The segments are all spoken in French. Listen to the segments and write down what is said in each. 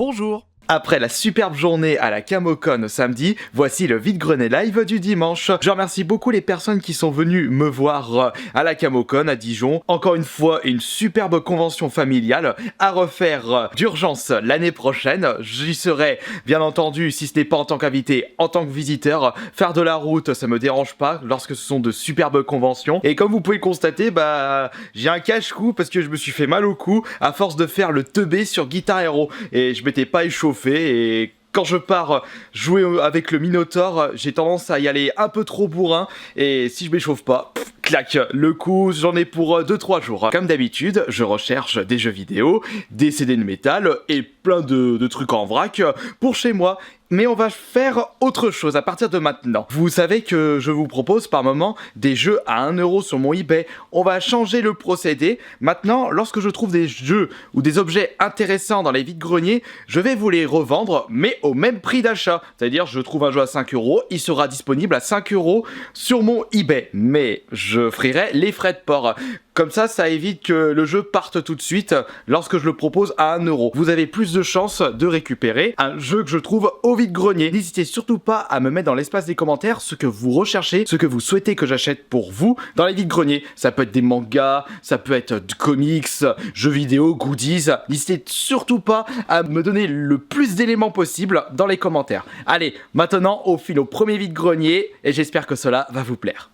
Bonjour. Après la superbe journée à la Camocon samedi, voici le vide-grenier live du dimanche. Je remercie beaucoup les personnes qui sont venues me voir à la Camocon à Dijon. Encore une fois, une superbe convention familiale à refaire d'urgence l'année prochaine. J'y serai, bien entendu, si ce n'est pas en tant qu'invité, en tant que visiteur. Faire de la route, ça me dérange pas lorsque ce sont de superbes conventions. Et comme vous pouvez le constater, j'ai un cache-cou parce que je me suis fait mal au cou à force de faire le teubé sur Guitar Hero. Et je m'étais pas échauffé. Et quand je pars jouer avec le Minotaur, j'ai tendance à y aller un peu trop bourrin, et si je m'échauffe pas, clac, le coup, j'en ai pour 2-3 jours. Comme d'habitude, je recherche des jeux vidéo, des CD de métal et plein de trucs en vrac pour chez moi. Mais on va faire autre chose à partir de maintenant. Vous savez que je vous propose par moment des jeux à 1 euro sur mon eBay. On va changer le procédé. Maintenant, lorsque je trouve des jeux ou des objets intéressants dans les vides-greniers, je vais vous les revendre, mais au même prix d'achat. C'est-à-dire, je trouve un jeu à 5 euros, il sera disponible à 5 euros sur mon eBay. Mais je ferai les frais de port. Comme ça évite que le jeu parte tout de suite lorsque je le propose à 1 euro. Vous avez plus de chances de récupérer un jeu que je trouve au vide-grenier. N'hésitez surtout pas à me mettre dans l'espace des commentaires ce que vous recherchez, ce que vous souhaitez que j'achète pour vous dans les vides-greniers. Ça peut être des mangas, ça peut être du comics, jeux vidéo, goodies. N'hésitez surtout pas à me donner le plus d'éléments possible dans les commentaires. Allez, maintenant on file au premier vide-grenier et j'espère que cela va vous plaire.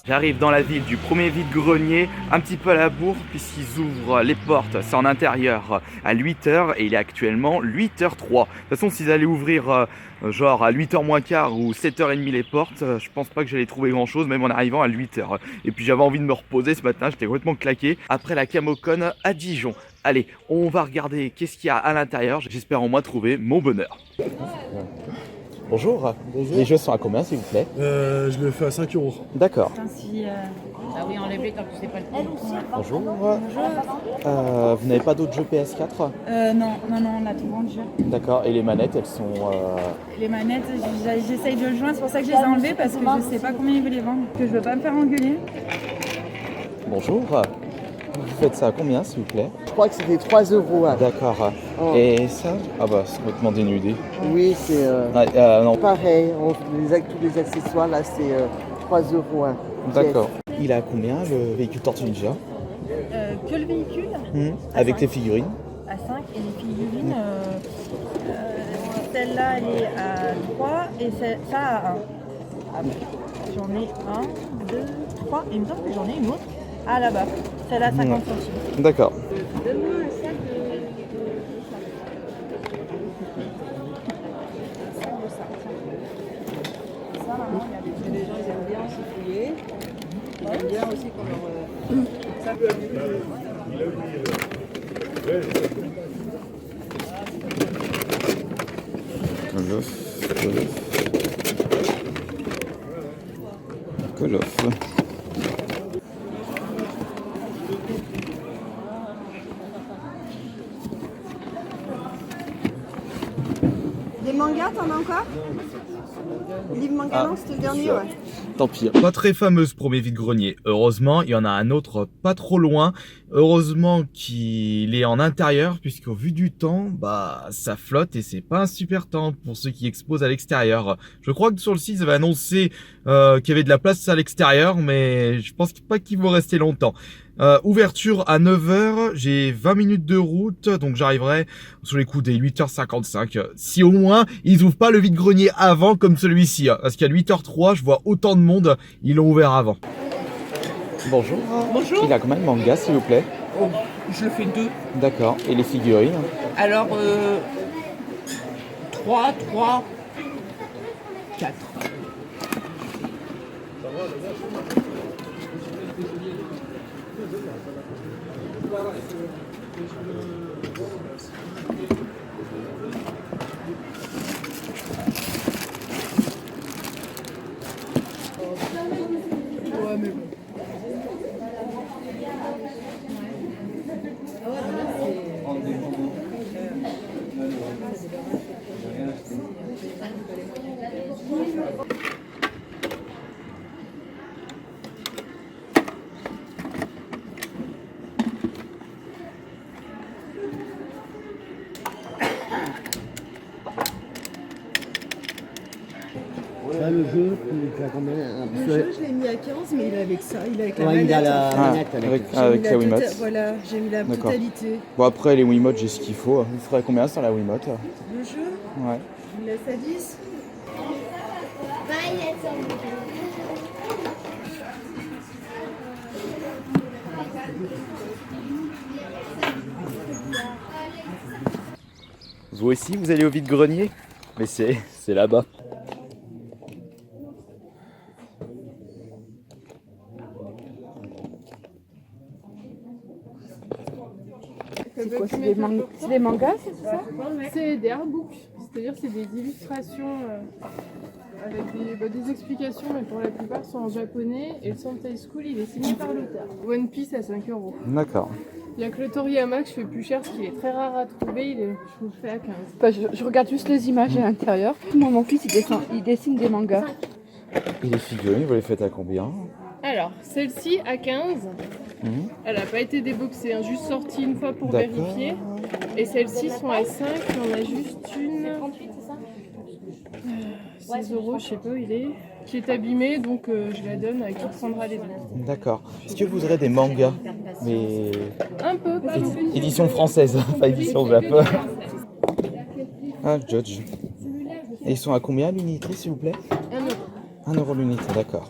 J'arrive dans la ville du premier vide-grenier, un petit peu à la bourre puisqu'ils ouvrent les portes, c'est en intérieur à 8h et il est actuellement 8h03. De toute façon, s'ils allaient ouvrir genre à 8h moins quart ou 7h30 les portes, je pense pas que j'allais trouver grand chose même en arrivant à 8h. Et puis j'avais envie de me reposer ce matin, j'étais complètement claqué après la Camocon à Dijon. Allez, on va regarder qu'est-ce qu'il y a à l'intérieur, j'espère au moins trouver mon bonheur. Bonjour. Bonjour. Les jeux sont à combien s'il vous plaît? Je le fais à 5 euros. D'accord. Ah oui, enlève-les tant que c'est pas le temps. Bonjour. Vous n'avez pas d'autres jeux PS4? Non, on a tout vendu. D'accord. Et les manettes, elles sont... Les manettes, j'essaye de le joindre, c'est pour ça que je les ai enlevées parce que je sais pas combien il veut les vendre. Que je veux pas me faire engueuler. Bonjour. Vous faites ça à combien s'il vous plaît? Je crois que c'était 3 euros. Hein. D'accord. Oh. Et ça? Ah bah c'est complètement dénudé. Oui, c'est non. pareil. Tous les accessoires, là, c'est 3 euros. Hein. D'accord. Il est à combien le véhicule Tortue Ninja? Que le véhicule Avec 5. les figurines? À 5 et les figurines, celle-là elle est à 3 et ça à 1. J'en ai 1, 2, 3 et il me semble que j'en ai une autre. Ah là-bas, celle-là à 50 centimes. D'accord. Donne-moi un sac de... Ça, maman, il y a des gens, ils aiment bien se fouiller. Ils aiment bien aussi qu'on leur... Ça peut Call of. Des mangas, t'en as encore? Livre manga, non, c'était le dernier, ouais. Tant pis. Pas très fameuse premier vide-grenier. Heureusement, il y en a un autre pas trop loin. Heureusement qu'il est en intérieur, puisqu'au vu du temps, ça flotte et c'est pas un super temps pour ceux qui exposent à l'extérieur. Je crois que sur le site, ils avaient annoncé qu'il y avait de la place à l'extérieur, mais je pense pas qu'ils vont rester longtemps. Ouverture à 9h, j'ai 20 minutes de route, donc j'arriverai sous les coups des 8h55. Si au moins, ils ouvrent pas le vide-grenier avant comme celui-ci, parce qu'à 8h03, je vois autant de monde, ils l'ont ouvert avant. Bonjour. Bonjour. Il a combien de mangas, s'il vous plaît? Oh, je le fais 2. D'accord. Et les figurines? Alors, 3, 4. Ouais, mais bon. Ça, le jeu, tu as combien? Le jeu, je l'ai mis à 15, mais il est avec ça, il est avec la Ouais, manette. il a la Ah, manette avec J'ai avec mis la Wiimote. Voilà, j'ai mis la D'accord. totalité. Bon après les Wiimotes j'ai ce qu'il faut. Vous ferez combien sur la Wiimote? Le jeu, Ouais. je le laisse à 10. Vous aussi vous allez au vide-grenier? Mais c'est là-bas. C'est quoi? C'est des mangas, c'est ça? C'est des artbooks, c'est-à-dire c'est des illustrations avec des explications, mais pour la plupart sont en japonais. Et le Sentai School, il est signé par l'auteur. One Piece à 5 €. D'accord. Il y a que le Toriyama que je fais plus cher, parce qu'il est très rare à trouver, je vous le fais à 15. Bah, je regarde juste les images à l'intérieur. Moi, mon fils, il dessine des mangas. Et les figurines vous les faites à combien? Alors, celle-ci à 15, elle n'a pas été déboxée, hein, juste sortie une fois pour D'accord. vérifier. Et celles-ci sont à 5, il y en a juste une. 16 €, je sais pas où il est, qui est abîmée, donc je la donne à qui prendra les autres. D'accord. Est-ce que vous aurez des mangas? Mais Un peu, pas non plus. édition française, pas édition Japon. Ah, Judge. Et ils sont à combien l'unité s'il vous plaît? 1 €. 1 € l'unité, d'accord.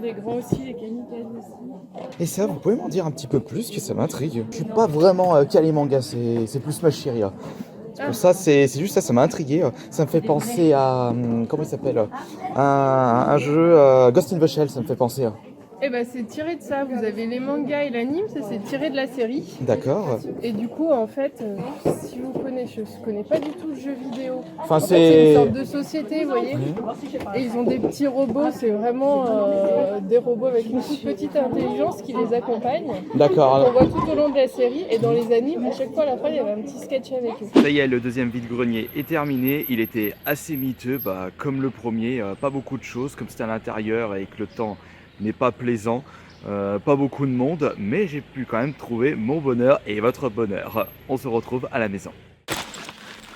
Les grands aussi, les kamikazes aussi. Et ça, vous pouvez m'en dire un petit peu plus, que ça m'intrigue. Je suis pas vraiment calé manga, c'est plus ma chérie. C'est pour ça, c'est juste ça, ça m'a intrigué. Ça me fait penser à, comment il s'appelle, un jeu Ghost in the Shell, ça me fait penser. Et bah c'est tiré de ça, vous avez les mangas et l'anime, ça c'est tiré de la série. D'accord. Et du coup en fait, si vous connaissez, je connais pas du tout le jeu vidéo. Enfin, En fait, c'est c'est... une sorte de société, vous voyez. Et ils ont des petits robots, c'est vraiment des robots avec une toute petite intelligence qui les accompagne. On D'accord. voit tout au long de la série et dans les animes, à chaque fois à la fin il y avait un petit sketch avec eux. Ça y est, le deuxième vide-grenier est terminé. Il était assez miteux, comme le premier. Pas beaucoup de choses, comme c'était à l'intérieur et que le temps n'est pas plaisant. Pas beaucoup de monde, mais j'ai pu quand même trouver mon bonheur et votre bonheur. On se retrouve à la maison.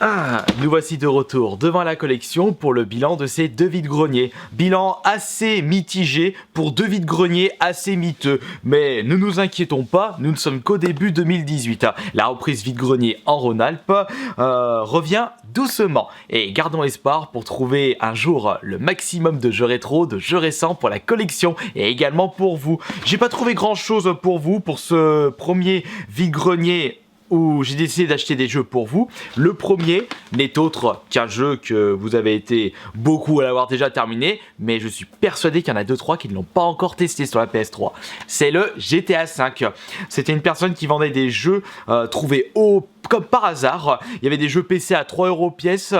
Ah, nous voici de retour devant la collection pour le bilan de ces deux vide-greniers. Bilan assez mitigé pour deux vide-greniers assez miteux. Mais ne nous inquiétons pas, nous ne sommes qu'au début 2018. La reprise vide-grenier en Rhône-Alpes revient doucement. Et gardons espoir pour trouver un jour le maximum de jeux rétro, de jeux récents pour la collection et également pour vous. J'ai pas trouvé grand chose pour vous pour ce premier vide-grenier où j'ai décidé d'acheter des jeux pour vous. Le premier n'est autre qu'un jeu que vous avez été beaucoup à l'avoir déjà terminé, mais je suis persuadé qu'il y en a 2-3 qui ne l'ont pas encore testé sur la PS3. C'est le GTA V. C'était une personne qui vendait des jeux trouvés comme par hasard. Il y avait des jeux PC à 3 € pièce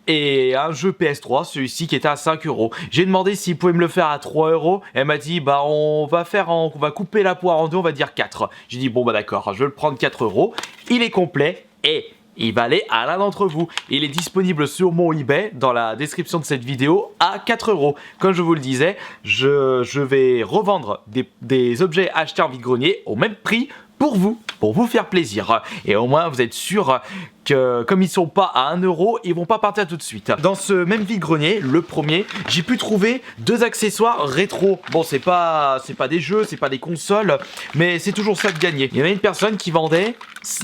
et un jeu PS3, celui-ci qui était à 5 €. J'ai demandé s'il pouvait me le faire à 3 €. Elle m'a dit on va couper la poire en deux, on va dire 4. J'ai dit bon d'accord, je vais le prendre 4 €. Il est complet et il va aller à l'un d'entre vous. Il est disponible sur mon eBay dans la description de cette vidéo à 4 €. Comme je vous le disais, je vais revendre des objets achetés en vide-grenier au même prix pour vous faire plaisir. Et au moins vous êtes sûr que comme ils sont pas à 1 €, ils vont pas partir tout de suite. Dans ce même vide-grenier, le premier, j'ai pu trouver deux accessoires rétro. Bon, c'est pas des jeux, c'est pas des consoles, mais c'est toujours ça de gagner. Il y avait une personne qui vendait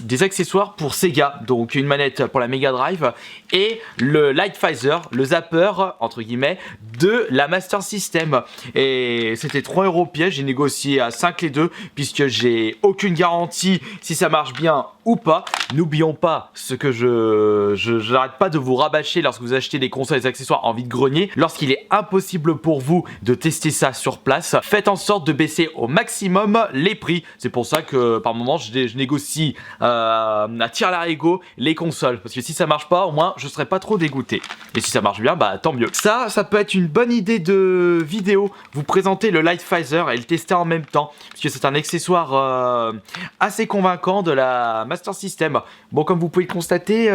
des accessoires pour Sega, donc une manette pour la Mega Drive et le Light Phaser, le zapper entre guillemets de la Master System. Et c'était 3 € pièce, j'ai négocié à 5 les deux puisque j'ai aucune garantie si ça marche bien ou pas. N'oublions pas ce que je n'arrête pas de vous rabâcher lorsque vous achetez des consoles et des accessoires en vide-grenier. Lorsqu'il est impossible pour vous de tester ça sur place, faites en sorte de baisser au maximum les prix. C'est pour ça que par moment je négocie à tir larigot les consoles. Parce que si ça marche pas, au moins je serai pas trop dégoûté. Et si ça marche bien, tant mieux. Ça peut être une bonne idée de vidéo. Vous présenter le Light Phaser et le tester en même temps. Parce que c'est un accessoire assez convaincant de la Master System. Bon, comme vous pouvez le constater,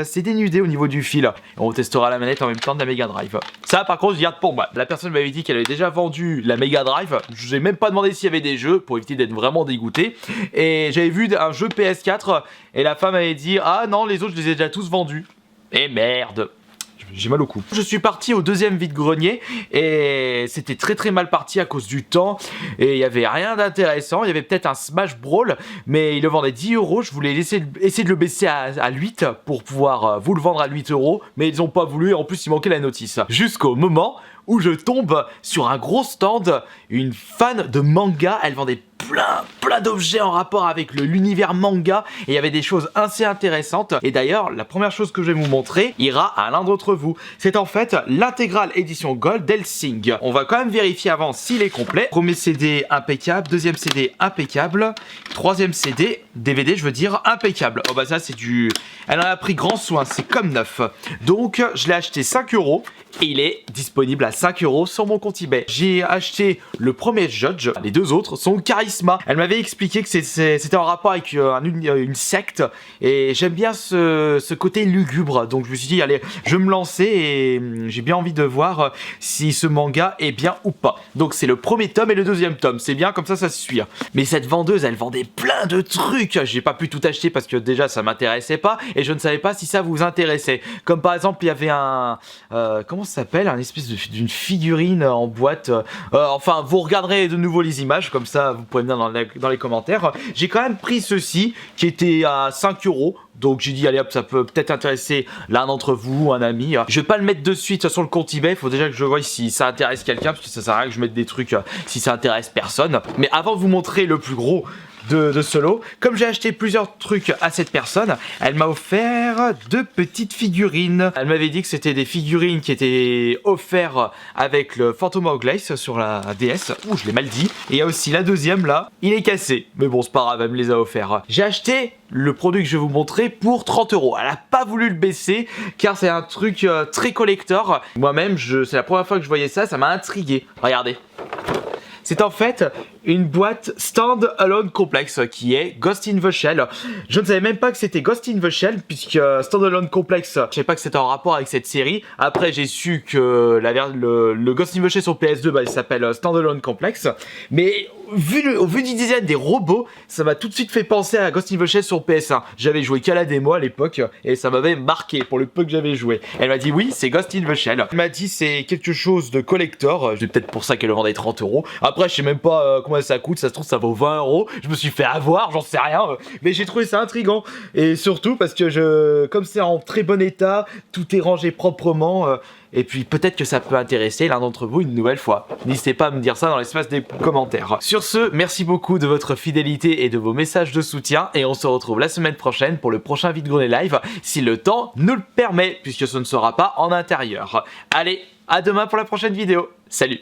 c'est dénudé au niveau du fil. On testera la manette en même temps de la Mega Drive. Ça, par contre, je garde pour moi. La personne m'avait dit qu'elle avait déjà vendu la Mega Drive. Je n'ai même pas demandé s'il y avait des jeux pour éviter d'être vraiment dégoûté. Et j'avais vu un jeu PS4 et la femme avait dit ah non, les autres, je les ai déjà tous vendus. Et merde. Je j'ai mal au cou. Je suis parti au deuxième vide-grenier et c'était très mal parti à cause du temps et il y avait rien d'intéressant. Il y avait peut-être un Smash Brawl, mais il le vendait 10 €. Je voulais essayer de le baisser à 8 pour pouvoir vous le vendre à 8 €, mais ils ont pas voulu et en plus il manquait la notice. Jusqu'au moment où je tombe sur un gros stand, une fan de manga, elle vendait plein d'objets en rapport avec l'univers manga et il y avait des choses assez intéressantes. Et d'ailleurs, la première chose que je vais vous montrer ira à l'un d'entre vous. C'est en fait l'intégrale édition Gold d'Hellsing. On va quand même vérifier avant s'il est complet. Premier CD impeccable, deuxième CD impeccable, troisième CD, DVD je veux dire, impeccable. Oh bah ça c'est du... Elle en a pris grand soin, c'est comme neuf. Donc je l'ai acheté 5 € et il est disponible à 5 € sur mon compte eBay. J'ai acheté le premier Judge, les deux autres sont Charisma. Elle m'avait expliqué que c'était en rapport avec une secte et j'aime bien ce côté lugubre. Donc je me suis dit allez, je vais me lancer et j'ai bien envie de voir si ce manga est bien ou pas. Donc c'est le premier tome et le deuxième tome, c'est bien comme ça se suit. Mais cette vendeuse elle vendait plein de trucs, j'ai pas pu tout acheter parce que déjà ça m'intéressait pas et je ne savais pas si ça vous intéressait. Comme par exemple il y avait un... comment ça s'appelle, un espèce d'une figurine en boîte. Enfin, vous regarderez de nouveau les images, comme ça vous pouvez me dire dans les commentaires. J'ai quand même pris ceci qui était à 5 €. Donc j'ai dit allez hop, ça peut peut-être intéresser l'un d'entre vous, un ami. Je vais pas le mettre de suite sur le compte eBay, il faut déjà que je voie si ça intéresse quelqu'un, parce que ça sert à rien que je mette des trucs si ça intéresse personne. Mais avant de vous montrer le plus gros de ce lot, comme j'ai acheté plusieurs trucs à cette personne, elle m'a offert 2 petites figurines. Elle m'avait dit que c'était des figurines qui étaient offertes avec le Phantom Hourglass sur la DS. Ouh, je l'ai mal dit. Et il y a aussi la deuxième là, il est cassé. Mais bon, c'est pas grave, elle me les a offerts. J'ai acheté le produit que je vais vous montrer pour 30 €. Elle a pas voulu le baisser car c'est un truc très collector. Moi-même, c'est la première fois que je voyais ça, ça m'a intrigué. Regardez. C'est en fait une boîte Stand Alone Complex qui est Ghost in the Shell. Je ne savais même pas que c'était Ghost in the Shell puisque Stand Alone Complex, je savais pas que c'était en rapport avec cette série. Après j'ai su que le Ghost in the Shell sur PS2 bah, il s'appelle Stand Alone Complex. Mais au vu du design des robots, ça m'a tout de suite fait penser à Ghost in the Shell sur PS1. J'avais joué qu'à la démo à l'époque et ça m'avait marqué pour le peu que j'avais joué. Elle m'a dit oui c'est Ghost in the Shell. Elle m'a dit c'est quelque chose de collector. C'est peut-être pour ça qu'elle le vendait 30 €. Après je sais même pas combien ça coûte, ça se trouve ça vaut 20 €. Je me suis fait avoir, j'en sais rien. Mais j'ai trouvé ça intriguant. Et surtout parce que comme c'est en très bon état, tout est rangé proprement. Et puis peut-être que ça peut intéresser l'un d'entre vous une nouvelle fois. N'hésitez pas à me dire ça dans l'espace des commentaires. Sur ce, merci beaucoup de votre fidélité et de vos messages de soutien. Et on se retrouve la semaine prochaine pour le prochain vide-grenier live, si le temps nous le permet, puisque ce ne sera pas en intérieur. Allez, à demain pour la prochaine vidéo. Salut!